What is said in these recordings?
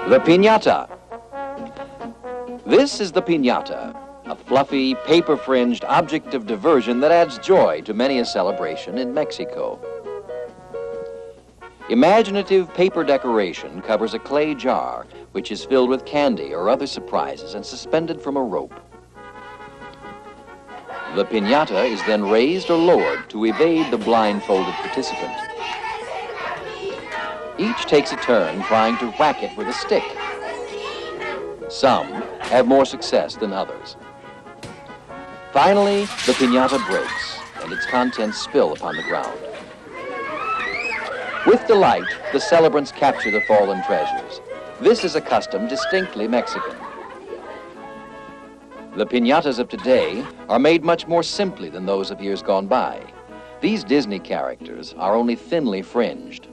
The Pinata. This is the Pinata, a fluffy, paper-fringed object of diversion that adds joy to many a celebration in Mexico. Imaginative paper decoration covers a clay jar which is filled with candy or other surprises and suspended from a rope. The Pinata is then raised or lowered to evade the blindfolded participant. Each takes a turn trying to whack it with a stick. Some have more success than others. Finally, the Pinata breaks and its contents spill upon the ground. With delight, the celebrants capture the fallen treasures. This is a custom distinctly Mexican. The piñatas of today are made much more simply than those of years gone by. These Disney characters are only thinly fringed.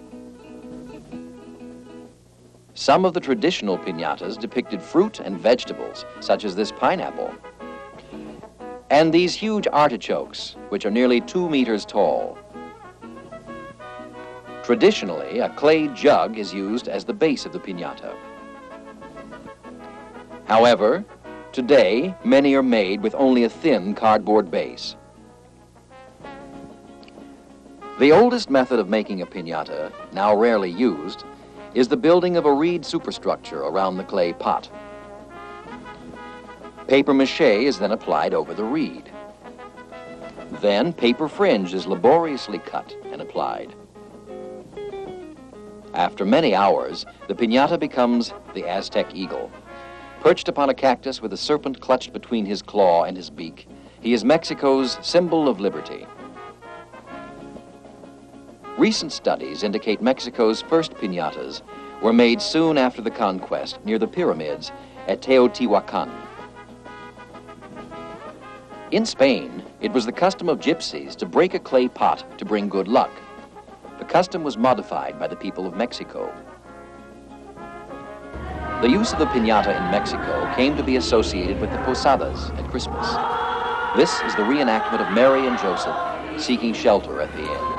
Some of the traditional piñatas depicted fruit and vegetables, such as this pineapple, and these huge artichokes, which are nearly 2 meters tall. Traditionally, a clay jug is used as the base of the piñata. However, today, many are made with only a thin cardboard base. The oldest method of making a piñata, now rarely used, is the building of a reed superstructure around the clay pot. Paper mache is then applied over the reed. Then paper fringe is laboriously cut and applied. After many hours, the piñata becomes the Aztec eagle. Perched upon a cactus with a serpent clutched between his claw and his beak, he is Mexico's symbol of liberty. Recent studies indicate Mexico's first piñatas were made soon after the conquest near the pyramids at Teotihuacan. In Spain, it was the custom of gypsies to break a clay pot to bring good luck. The custom was modified by the people of Mexico. The use of the piñata in Mexico came to be associated with the posadas at Christmas. This is the reenactment of Mary and Joseph seeking shelter at the inn.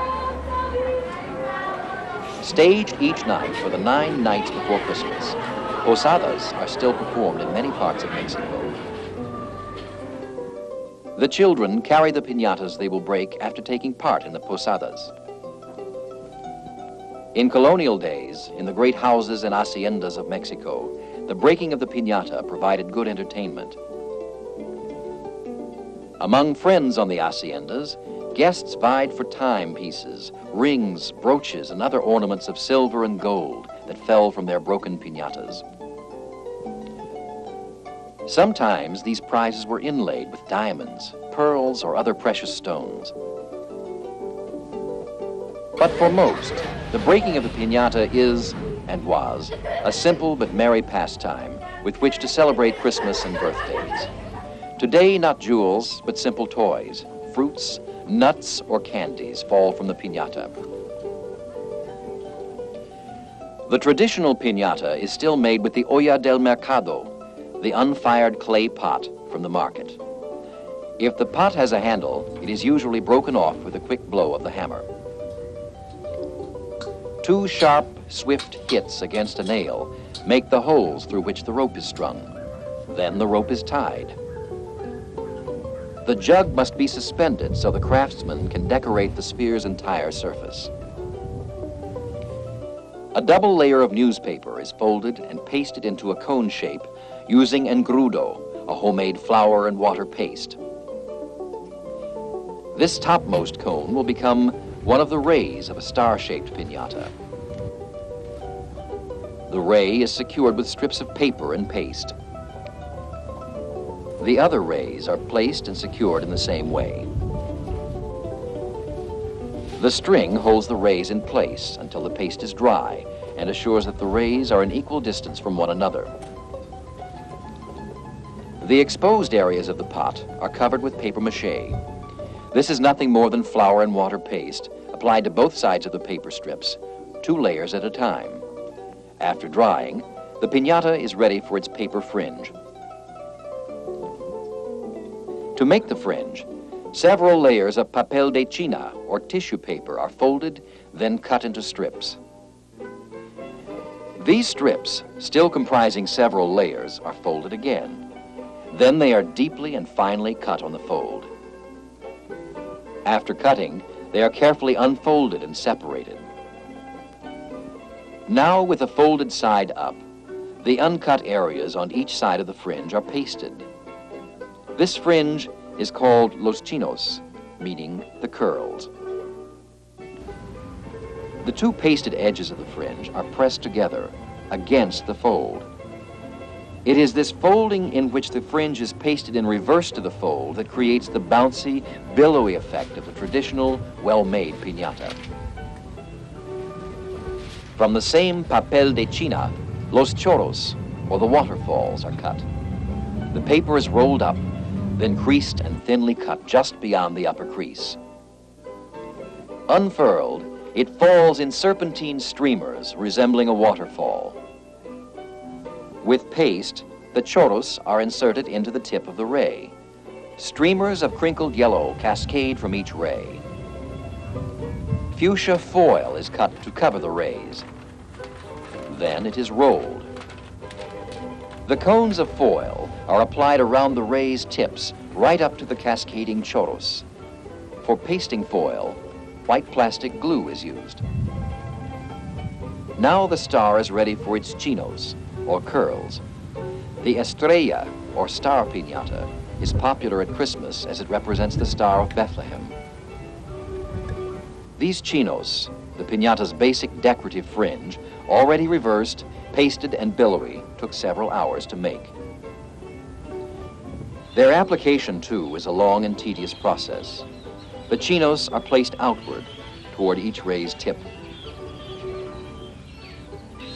Staged each night for the 9 nights before Christmas, posadas are still performed in many parts of Mexico. The children carry the piñatas they will break after taking part in the posadas. In colonial days, in the great houses and haciendas of Mexico, the breaking of the piñata provided good entertainment. Among friends on the haciendas, guests vied for timepieces, rings, brooches, and other ornaments of silver and gold that fell from their broken piñatas. Sometimes these prizes were inlaid with diamonds, pearls, or other precious stones. But for most, the breaking of the piñata is, and was, a simple but merry pastime with which to celebrate Christmas and birthdays. Today, not jewels, but simple toys, fruits, nuts, or candies fall from the piñata. The traditional piñata is still made with the olla del mercado, the unfired clay pot from the market. If the pot has a handle, it is usually broken off with a quick blow of the hammer. 2 sharp, swift hits against a nail make the holes through which the rope is strung. Then the rope is tied. The jug must be suspended so the craftsman can decorate the sphere's entire surface. A double layer of newspaper is folded and pasted into a cone shape using engrudo, a homemade flour and water paste. This topmost cone will become one of the rays of a star-shaped piñata. The ray is secured with strips of paper and paste. The other rays are placed and secured in the same way. The string holds the rays in place until the paste is dry and assures that the rays are an equal distance from one another. The exposed areas of the pot are covered with paper mache. This is nothing more than flour and water paste applied to both sides of the paper strips, 2 layers at a time. After drying, the piñata is ready for its paper fringe. To make the fringe, several layers of papel de china, or tissue paper, are folded, then cut into strips. These strips, still comprising several layers, are folded again. Then they are deeply and finely cut on the fold. After cutting, they are carefully unfolded and separated. Now, with the folded side up, the uncut areas on each side of the fringe are pasted. This fringe is called los chinos, meaning the curls. The two pasted edges of the fringe are pressed together against the fold. It is this folding in which the fringe is pasted in reverse to the fold that creates the bouncy, billowy effect of the traditional, well-made piñata. From the same papel de China, los chorros, or the waterfalls, are cut. The paper is rolled up, then creased and thinly cut just beyond the upper crease. Unfurled, it falls in serpentine streamers resembling a waterfall. With paste, the chorros are inserted into the tip of the ray. Streamers of crinkled yellow cascade from each ray. Fuchsia foil is cut to cover the rays. Then it is rolled. The cones of foil are applied around the ray's tips, right up to the cascading chorros. For pasting foil, white plastic glue is used. Now the star is ready for its chinos, or curls. The estrella, or star piñata, is popular at Christmas as it represents the Star of Bethlehem. These chinos, the piñata's basic decorative fringe, already reversed, pasted, and billowy, took several hours to make. Their application, too, is a long and tedious process. The chinos are placed outward, toward each ray's tip.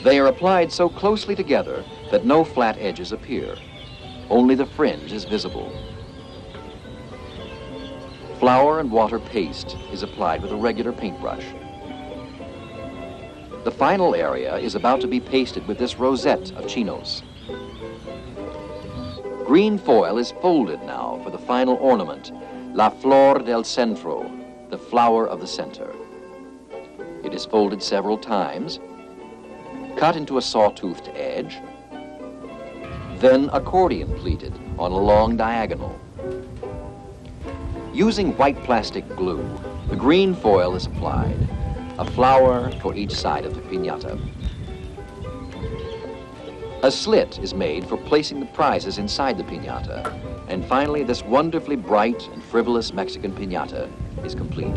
They are applied so closely together that no flat edges appear. Only the fringe is visible. Flour and water paste is applied with a regular paintbrush. The final area is about to be pasted with this rosette of chinos. Green foil is folded now for the final ornament, la flor del centro, the flower of the center. It is folded several times, cut into a saw-toothed edge, then accordion pleated on a long diagonal. Using white plastic glue, the green foil is applied, a flower for each side of the piñata. A slit is made for placing the prizes inside the piñata, and finally this wonderfully bright and frivolous Mexican piñata is complete.